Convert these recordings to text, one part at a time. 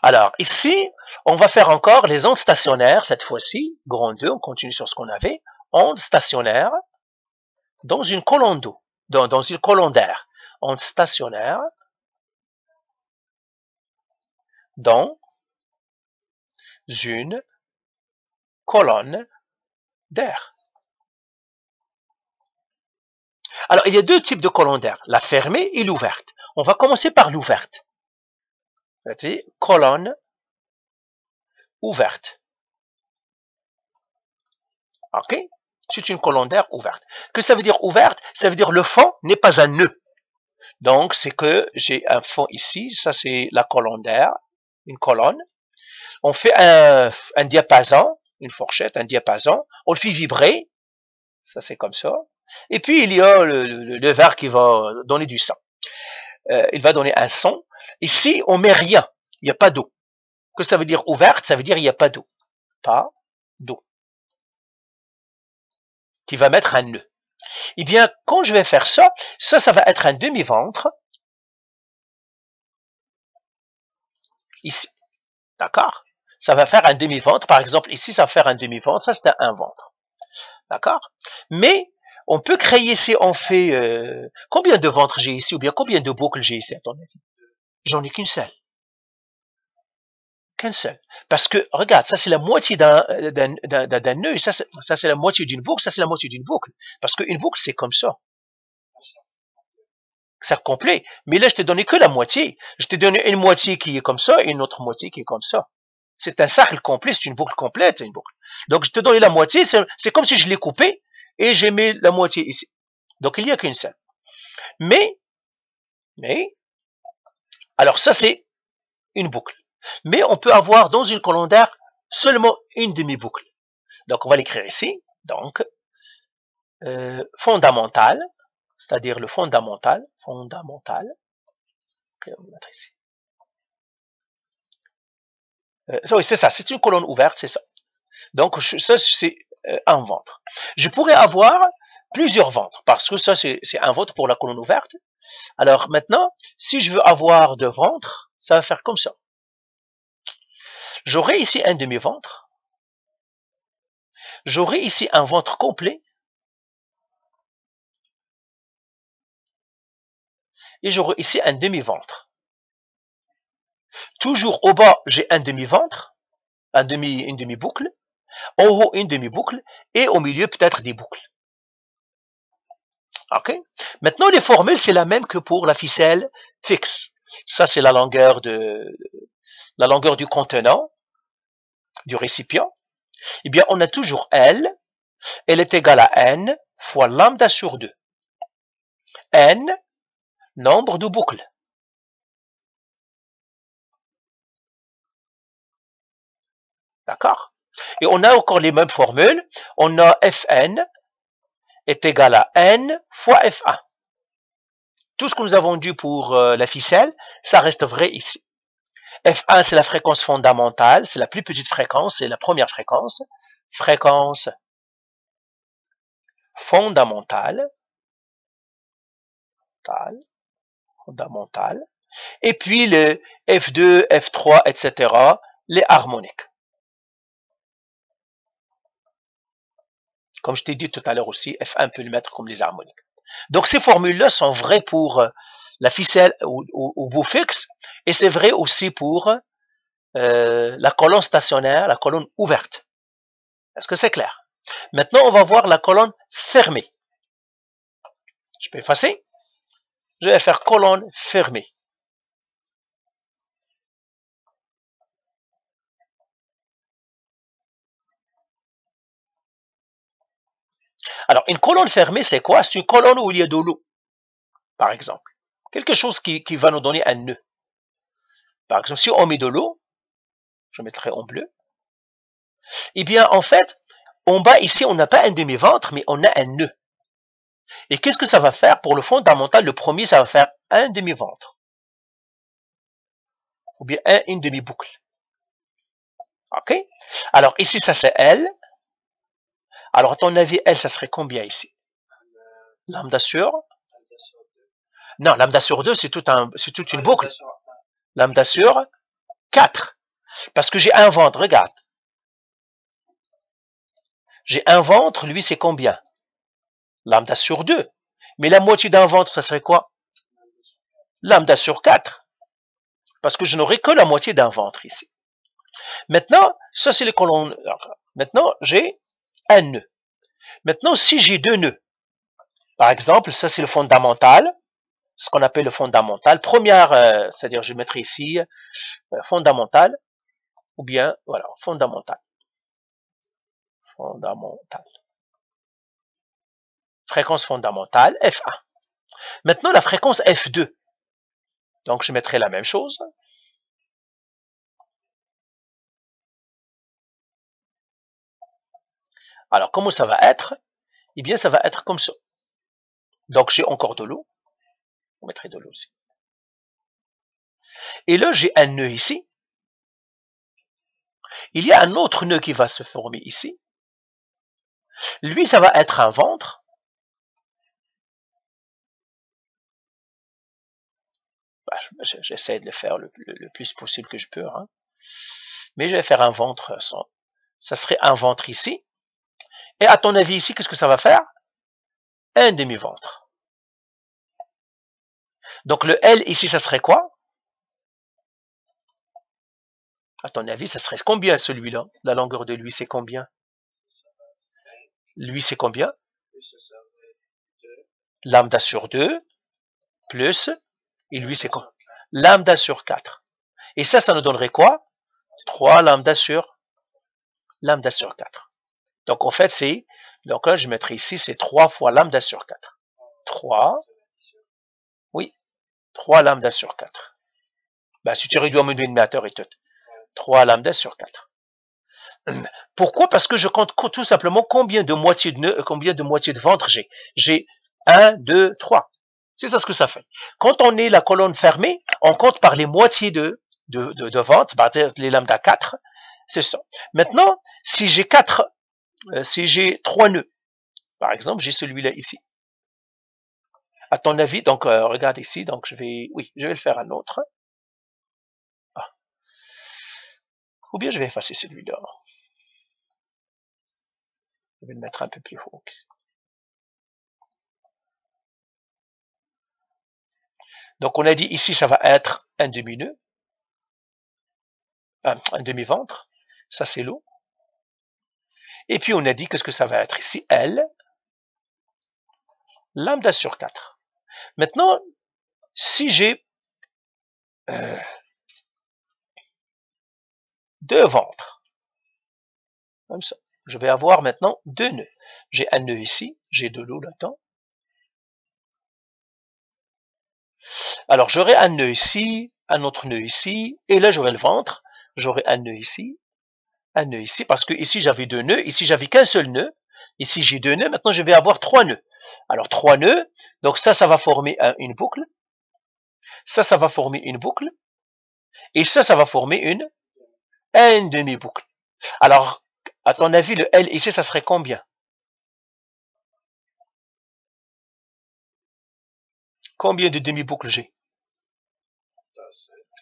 Alors, ici, on va faire encore les ondes stationnaires, cette fois-ci, grand 2, on continue sur ce qu'on avait, ondes stationnaires dans une colonne d'eau, dans une colonne d'air. Ondes stationnaires dans une colonne d'air. Alors, il y a deux types de colonnes d'air, la fermée et l'ouverte. On va commencer par l'ouverte. C'est-à-dire colonne ouverte. OK? C'est une colonne d'air ouverte. Que ça veut dire ouverte? Ça veut dire le fond n'est pas un nœud. Donc, c'est que j'ai un fond ici. Ça, c'est la colonne d'air. Une colonne. On fait un diapason, une fourchette, un diapason. On le fait vibrer. Ça, c'est comme ça. Et puis, il y a le verre qui va donner du son. Il va donner un son. Ici, on met rien. Il n'y a pas d'eau. Que ça veut dire ouverte? Ça veut dire il n'y a pas d'eau. Pas d'eau. Qui va mettre un nœud. Eh bien, quand je vais faire ça, ça va être un demi-ventre. Ici. D'accord? Ça va faire un demi-ventre. Par exemple, ici, ça va faire un demi-ventre. Ça, c'est un ventre. D'accord? Mais, on peut créer, si on fait... combien de ventres j'ai ici? Ou bien combien de boucles j'ai ici, à ton avis? J'en ai qu'une seule. Qu'une seule. Parce que, regarde, ça c'est la moitié d'un nœud, et ça c'est la moitié d'une boucle, ça c'est la moitié d'une boucle. Parce qu'une boucle, c'est comme ça. C'est complet. Mais là, je t'ai donné que la moitié. Je t'ai donné une moitié qui est comme ça, et une autre moitié qui est comme ça. C'est un cercle complet, c'est une boucle complète, c'est une boucle. Donc, je te donne la moitié, c'est comme si je l'ai coupé, et j'ai mis la moitié ici. Donc, il n'y a qu'une seule. Mais, alors ça c'est une boucle. Mais on peut avoir dans une colonne d'air seulement une demi-boucle. Donc on va l'écrire ici. Donc, fondamental, c'est-à-dire le fondamental. Ok, on va mettre ici. Oui, c'est ça, c'est une colonne ouverte, c'est ça. Donc ça c'est un ventre. Je pourrais avoir plusieurs ventres, parce que ça c'est un ventre pour la colonne ouverte. Alors maintenant, si je veux avoir deux ventres, ça va faire comme ça. J'aurai ici un demi-ventre. J'aurai ici un ventre complet. Et j'aurai ici un demi-ventre. Toujours au bas, j'ai un demi-ventre, une demi-boucle. En haut, une demi-boucle. Et au milieu, peut-être des boucles. OK? Maintenant, les formules, c'est la même que pour la ficelle fixe. Ça, c'est la longueur du contenant, du récipient. Eh bien, on a toujours L. Elle est égale à N fois lambda sur 2. N, nombre de boucles. D'accord? Et on a encore les mêmes formules. On a Fn est égal à N fois F1. Tout ce que nous avons dit pour la ficelle, ça reste vrai ici. F1, c'est la fréquence fondamentale, c'est la plus petite fréquence, c'est la première fréquence. Fréquence fondamentale. Et puis le F2, F3, etc., les harmoniques. Comme je t'ai dit tout à l'heure aussi, F1 peut le mettre comme les harmoniques. Donc ces formules-là sont vraies pour la ficelle au bout fixe, et c'est vrai aussi pour la colonne stationnaire, la colonne ouverte. Est-ce que c'est clair? Maintenant, on va voir la colonne fermée. Je peux effacer. Je vais faire colonne fermée. Alors, une colonne fermée, c'est quoi? C'est une colonne où il y a de l'eau, par exemple. Quelque chose qui va nous donner un nœud. Par exemple, si on met de l'eau, je mettrai en bleu, eh bien, en fait, en bas, ici, on n'a pas un demi-ventre, mais on a un nœud. Et qu'est-ce que ça va faire pour le fondamental? Le premier, ça va faire un demi-ventre. Ou bien une demi-boucle. OK? Alors, ici, ça c'est L. Alors, à ton avis, L, ça serait combien ici? Lambda sur? Non, lambda sur 2, c'est toute une boucle. Lambda sur 4. Parce que j'ai un ventre, regarde. J'ai un ventre, lui, c'est combien? Lambda sur 2. Mais la moitié d'un ventre, ça serait quoi? Lambda sur 4. Parce que je n'aurai que la moitié d'un ventre ici. Maintenant, ça c'est les colonnes. Maintenant, j'ai un nœud. Maintenant, si j'ai deux nœuds, par exemple, ça c'est le fondamental, ce qu'on appelle le fondamental. Première, c'est-à-dire je mettrai ici fondamental, ou bien, voilà, fondamental. Fondamental. Fréquence fondamentale, F1. Maintenant, la fréquence F2. Donc, je mettrai la même chose. Alors, comment ça va être? Eh bien, ça va être comme ça. Donc, j'ai encore de l'eau. On mettrait de l'eau aussi. Et là, j'ai un nœud ici. Il y a un autre nœud qui va se former ici. Lui, ça va être un ventre. Bah, j'essaie de le faire le plus possible que je peux. Hein. Mais je vais faire un ventre. Ça serait un ventre ici. Et à ton avis ici, qu'est-ce que ça va faire? Un demi-ventre. Donc le L ici, ça serait quoi? À ton avis, ça serait combien celui-là? La longueur de lui, c'est combien? Lui, c'est combien? Lambda sur 2, plus, et lui, c'est quoi? Lambda sur 4. Et ça nous donnerait quoi? 3 lambda sur 4. Donc en fait, c'est, donc là, je mettrai ici, c'est 3 fois lambda sur 4. 3, oui, 3 lambda sur 4. Ben, si tu réduis au dénominateur et tout. 3 lambda sur 4. Pourquoi? Parce que je compte tout simplement combien de moitiés de nœuds, combien de moitiés de ventre j'ai. J'ai 1, 2, 3. C'est ça ce que ça fait. Quand on est la colonne fermée, on compte par les moitiés de ventre, c'est-à-dire les lambda 4. C'est ça. Maintenant, si j'ai 3 nœuds, par exemple, j'ai celui-là ici. À ton avis, donc regarde ici, donc je vais le faire un autre. Ah. Ou bien je vais effacer celui-là. Je vais le mettre un peu plus haut. Donc on a dit ici, ça va être un demi-nœud, un demi-ventre. Ça c'est l'eau. Et puis on a dit qu'est-ce que ça va être ici? L, lambda sur 4. Maintenant, si j'ai deux ventres, comme ça, je vais avoir maintenant deux nœuds. J'ai un nœud ici, j'ai de l'eau là-dedans. Alors j'aurai un nœud ici, un autre nœud ici, et là j'aurai le ventre. J'aurai un nœud ici, parce que ici j'avais deux nœuds, ici j'avais qu'un seul nœud. Ici j'ai deux nœuds, maintenant je vais avoir trois nœuds. Alors trois nœuds, donc ça va former une boucle. Ça va former une boucle. Et ça va former une demi-boucle. Alors, à ton avis, le L ici, ça serait combien? Combien de demi-boucles j'ai?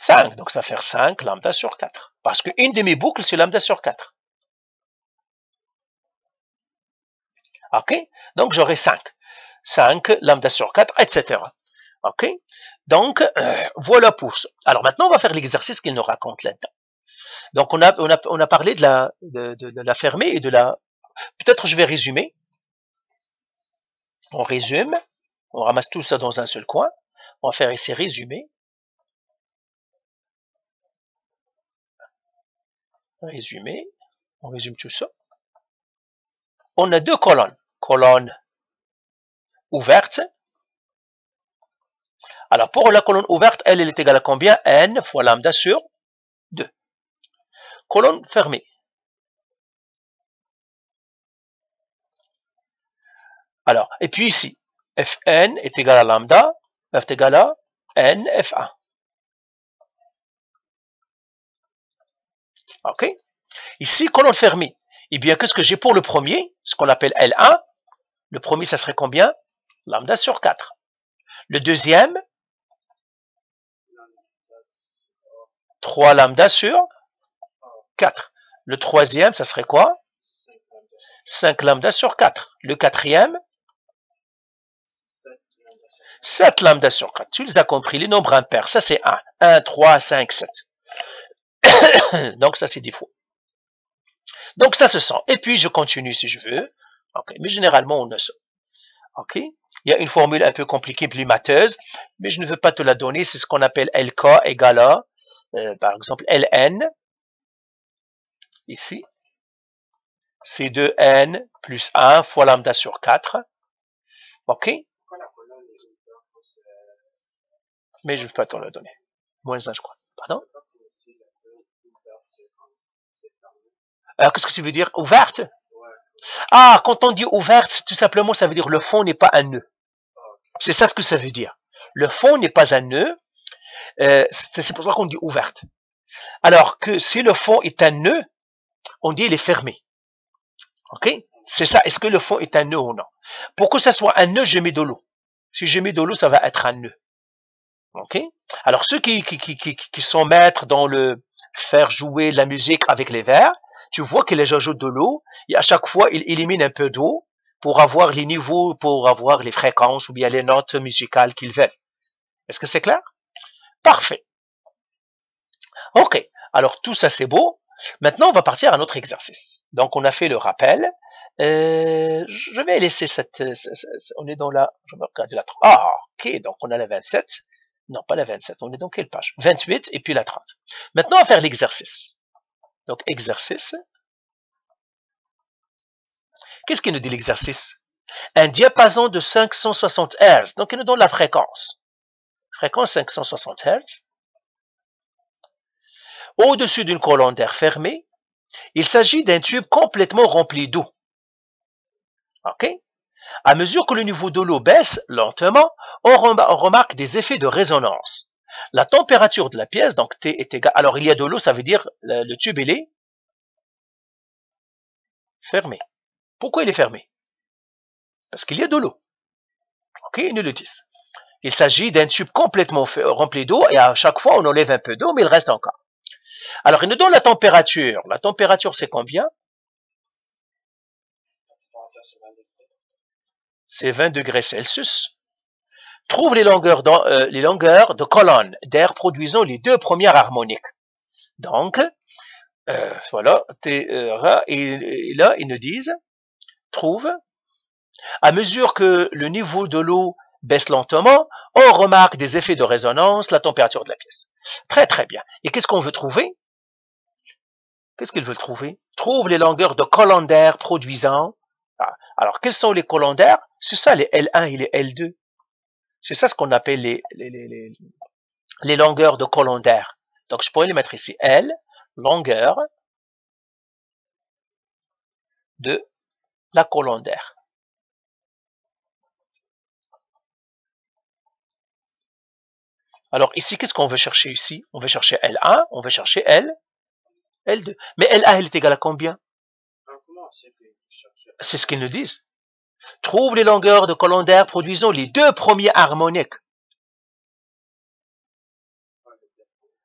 5. Donc, ça va faire 5 lambda sur 4. Parce qu'une demi-boucle, c'est lambda sur 4. OK? Donc, j'aurai 5. 5 lambda sur 4, etc. OK? Donc, voilà pour ça. Alors, maintenant, on va faire l'exercice qu'il nous raconte là-dedans. Donc, on a parlé de la fermée et de la... Peut-être je vais résumer. On résume. On ramasse tout ça dans un seul coin. On va faire ici résumer. Résumer. On résume tout ça. On a deux colonnes. Colonne ouverte. Alors, pour la colonne ouverte, elle est égale à combien? N fois lambda sur 2. Colonne fermée. Alors, et puis ici, Fn est égal à lambda, est égal à N F1. OK? Ici, colonne fermée. Eh bien, qu'est-ce que j'ai pour le premier? Ce qu'on appelle L1. Le premier, ça serait combien? Lambda sur 4. Le deuxième, 3 lambda sur 4. Le troisième, ça serait quoi? 5 lambda sur 4. Le quatrième? 7 lambda sur 4. Tu les as compris, les nombres impairs. Ça, c'est 1. 1, 3, 5, 7. Donc, ça, c'est 10 fois. Donc, ça se sent. Et puis, je continue si je veux. Okay. Mais généralement, on a ça. OK? Il y a une formule un peu compliquée, plus mateuse, mais je ne veux pas te la donner. C'est ce qu'on appelle LK égale à, par exemple, LN. Ici. C'est 2n plus 1 fois lambda sur 4. OK? Mais je ne veux pas te la donner. Moins 1, je crois. Pardon? Qu'est-ce que tu veux dire? Ouverte? Ah, quand on dit ouverte, tout simplement, ça veut dire le fond n'est pas un nœud. C'est ça ce que ça veut dire. Le fond n'est pas un nœud. C'est pour ça qu'on dit ouverte. Alors que si le fond est un nœud, on dit il est fermé. OK? C'est ça. Est-ce que le fond est un nœud ou non? Pour que ça soit un nœud, je mets de l'eau. Si je mets de l'eau, ça va être un nœud. OK? Alors, ceux qui sont maîtres dans le faire jouer la musique avec les verres, tu vois qu'ils ajoutent de l'eau et à chaque fois, ils éliminent un peu d'eau pour avoir les niveaux, pour avoir les fréquences ou bien les notes musicales qu'ils veulent. Est-ce que c'est clair? Parfait. OK. Alors, tout ça, c'est beau. Maintenant, on va partir à notre exercice. Donc, on a fait le rappel. Je vais laisser on est dans la, je me regarde la 30. Ah, OK. Donc, on a la 27. Non, pas la 27. On est dans quelle page? 28 et puis la 30. Maintenant, on va faire l'exercice. Donc, exercice. Qu'est-ce qu'il nous dit l'exercice? Un diapason de 560 Hz. Donc, il nous donne la fréquence. Fréquence 560 Hz. Au-dessus d'une colonne d'air fermée, il s'agit d'un tube complètement rempli d'eau. OK? À mesure que le niveau de l'eau baisse lentement, on remarque des effets de résonance. La température de la pièce, donc T est égal. Alors, il y a de l'eau, ça veut dire le tube, il est fermé. Pourquoi il est fermé? Parce qu'il y a de l'eau. OK? Ils nous le disent. Il s'agit d'un tube complètement rempli d'eau et à chaque fois, on enlève un peu d'eau, mais il reste encore. Alors, il nous donne la température. La température, c'est combien? C'est 20 degrés Celsius. Trouve les longueurs de colonnes d'air produisant les deux premières harmoniques. Donc, voilà, et là, ils nous disent, trouve, à mesure que le niveau de l'eau baisse lentement, on remarque des effets de résonance, la température de la pièce. Très, très bien. Et qu'est-ce qu'on veut trouver? Qu'est-ce qu'ils veulent trouver? Trouve les longueurs de colonnes d'air produisant. Alors, quelles sont les colonnes d'air? C'est ça, les L1 et les L2. C'est ça ce qu'on appelle les longueurs de colonnes d'air. Donc, je pourrais les mettre ici. L, longueur de la colonne d'air. Alors, ici, qu'est-ce qu'on veut chercher ici? On veut chercher L1, on veut chercher L2. Mais L1, elle est égale à combien? C'est ce qu'ils nous disent. Trouve les longueurs de colonne d'air produisant les deux premiers harmoniques.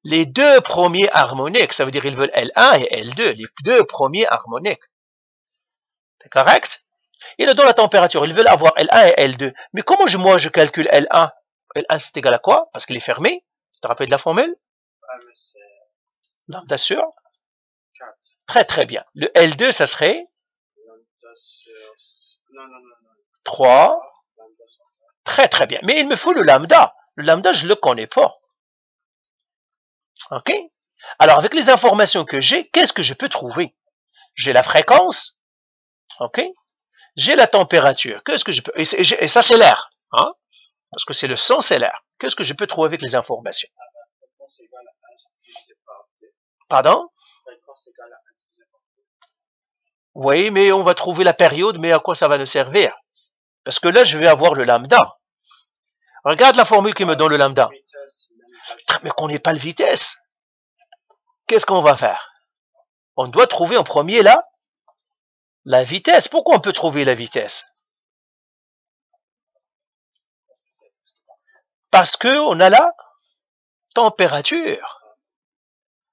Les deux premiers harmoniques, ça veut dire qu'ils veulent L1 et L2, les deux premiers harmoniques. C'est correct? Ils nous donnent la température, ils veulent avoir L1 et L2. Mais comment moi je calcule L1? L1 c'est égal à quoi? Parce qu'il est fermé. Tu te rappelles de la formule? Lambda sur 4. Très très bien. Le L2 ça serait 3. Très très bien. Mais il me faut le lambda. Le lambda je ne le connais pas. OK? Alors avec les informations que j'ai, qu'est-ce que je peux trouver? J'ai la fréquence. OK? J'ai la température. Qu'est-ce que je peux... Et ça c'est l'air. Hein? Parce que c'est le son, c'est l'air. Qu'est-ce que je peux trouver avec les informations? Pardon? Oui, mais on va trouver la période, mais à quoi ça va nous servir? Parce que là, je vais avoir le lambda. Regarde la formule qui me donne le lambda. Mais qu'on n'ait pas le vitesse. Qu'est-ce qu'on va faire? On doit trouver en premier là la vitesse. Pourquoi on peut trouver la vitesse? Parce qu'on a la température.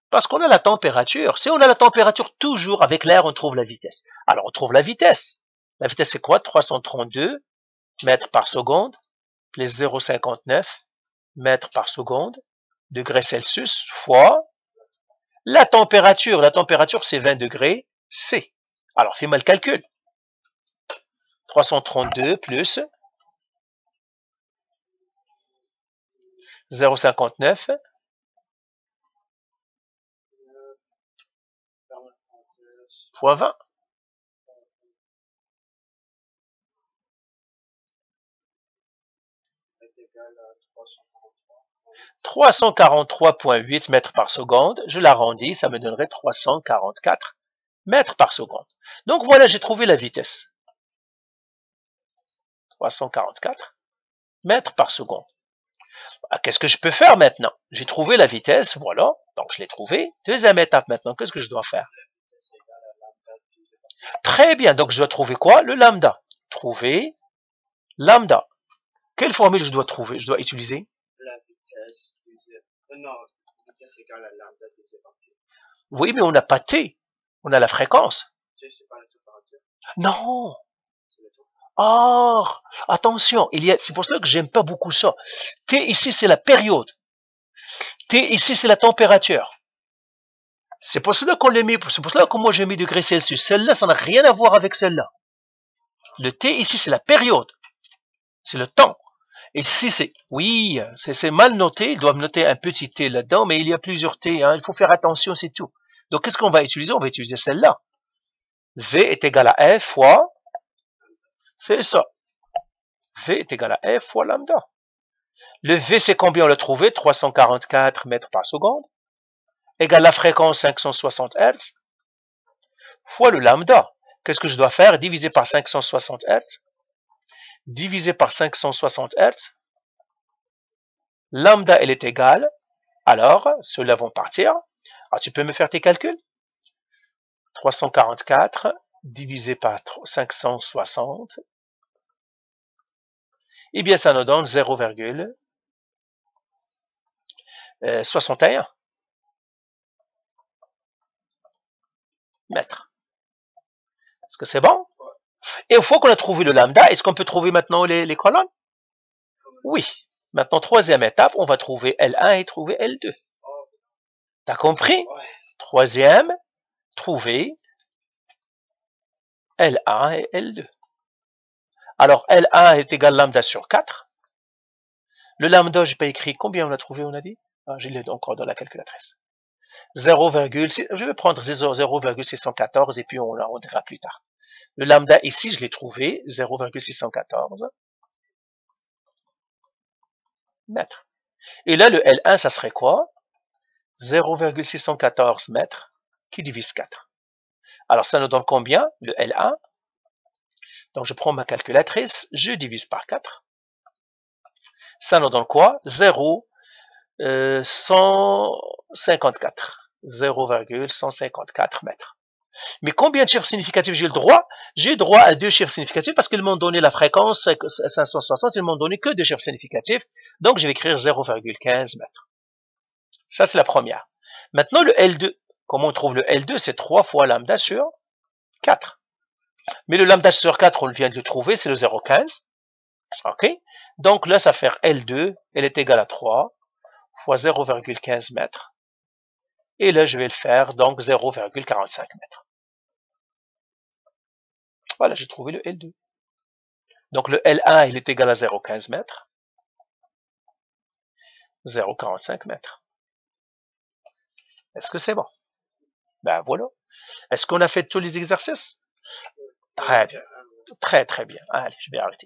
Parce qu'on a la température. Si on a la température, toujours avec l'air, on trouve la vitesse. Alors, on trouve la vitesse. La vitesse, c'est quoi? 332 mètres par seconde, plus 0,59 mètres par seconde, degrés Celsius, fois la température. La température, c'est 20 degrés C. Alors, fais-moi le calcul. 332 plus 0,59 fois 20. 343,8 mètres par seconde. Je l'arrondis, ça me donnerait 344 mètres par seconde. Donc voilà, j'ai trouvé la vitesse. 344 mètres par seconde. Qu'est-ce que je peux faire maintenant? J'ai trouvé la vitesse, voilà. Donc je l'ai trouvé. Deuxième étape maintenant, qu'est-ce que je dois faire? Très bien, donc je dois trouver quoi? Le lambda. Trouver lambda. Quelle formule je dois trouver? Je dois utiliser? La vitesse divisée. Non, la vitesse égale à lambda divisé par T. Oui, mais on n'a pas T. On a la fréquence. T, c'est pas la température. Non. C'est le temps. Or, attention, c'est pour cela que j'aime pas beaucoup ça. T ici, c'est la période. T ici, c'est la température. C'est pour cela qu'on l'a mis, c'est pour cela que moi j'ai mis degrés Celsius. Celle-là, ça n'a rien à voir avec celle-là. Le T ici, c'est la période. C'est le temps. Et si c'est, oui, c'est mal noté, ils doivent noter un petit T là-dedans, mais il y a plusieurs T, hein, il faut faire attention, c'est tout. Donc, qu'est-ce qu'on va utiliser? On va utiliser celle-là. V est égal à F fois, c'est ça. V est égal à F fois lambda. Le V, c'est combien on l'a trouvé? 344 mètres par seconde, égale la fréquence 560 Hz, fois le lambda. Qu'est-ce que je dois faire? Diviser par 560 Hz. Divisé par 560 Hz. Lambda, elle est égale. Alors, ceux-là vont partir. Alors, tu peux me faire tes calculs? 344 divisé par 560. Eh bien, ça nous donne 0,61 mètres. Est-ce que c'est bon? Et une fois qu'on a trouvé le lambda, est-ce qu'on peut trouver maintenant les colonnes? Oui. Maintenant, troisième étape, on va trouver L1 et trouver L2. T'as compris? Troisième, trouver L1 et L2. Alors, L1 est égal à lambda sur 4. Le lambda, je n'ai pas écrit. Combien on a trouvé, on a dit? Je l'ai encore dans la calculatrice. 0,6. Je vais prendre 0,614 et puis on dira plus tard. Le lambda ici, je l'ai trouvé, 0,614 mètres. Et là, le L1, ça serait quoi? 0,614 mètres qui divise 4. Alors, ça nous donne combien? Le L1. Donc, je prends ma calculatrice, je divise par 4. Ça nous donne quoi? 0,154. 0,154 mètres. Mais combien de chiffres significatifs j'ai le droit? J'ai le droit à 2 chiffres significatifs parce qu'ils m'ont donné la fréquence 560, ils m'ont donné que 2 chiffres significatifs. Donc, je vais écrire 0,15 mètres. Ça, c'est la première. Maintenant, le L2. Comment on trouve le L2? C'est 3 fois lambda sur 4. Mais le lambda sur 4, on vient de le trouver, c'est le 0,15. OK? Donc là, ça fait L2, elle est égale à 3 fois 0,15 mètres. Et là, je vais le faire, donc 0,45 mètres. Voilà, j'ai trouvé le L2. Donc le L1, il est égal à 0,15 mètres. 0,45 mètres. Est-ce que c'est bon? Ben voilà. Est-ce qu'on a fait tous les exercices? Très bien. Très, très bien. Allez, je vais arrêter.